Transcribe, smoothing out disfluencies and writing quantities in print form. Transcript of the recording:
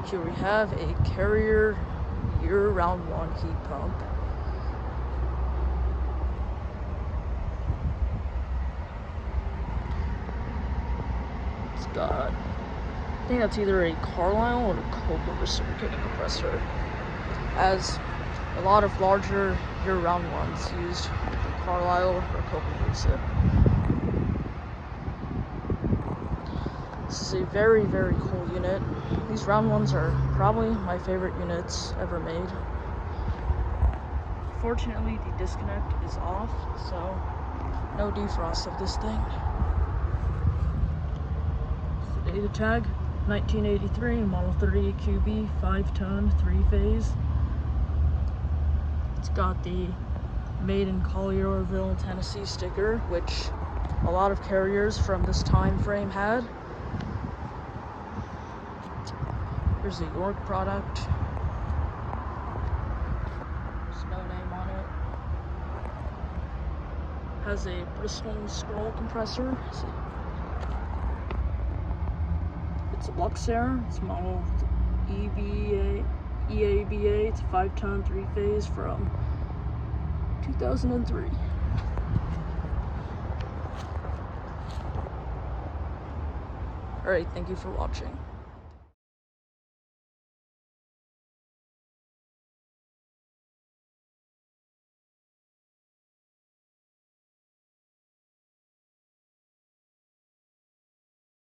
Here we have a Carrier year-round one heat pump. It's got, I think that's either a Carlyle or a Carlyle Reciprocating compressor, as a lot of larger year-round ones used the Carlyle or Carlyle Recip. This is a very, very cool unit. These round ones are probably my favorite units ever made. Fortunately, the disconnect is off, so no defrost of this thing. The data tag, 1983, model 38QB, 5-ton, 3-phase. It's got the Made in Collierville, Tennessee sticker, which a lot of Carriers from this time frame had. Here's the York product. There's no name on it. Has a Bristol Scroll compressor. It's a Luxaire. It's model EABA. It's a 5-ton, 3-phase from 2003. Alright, thank you for watching.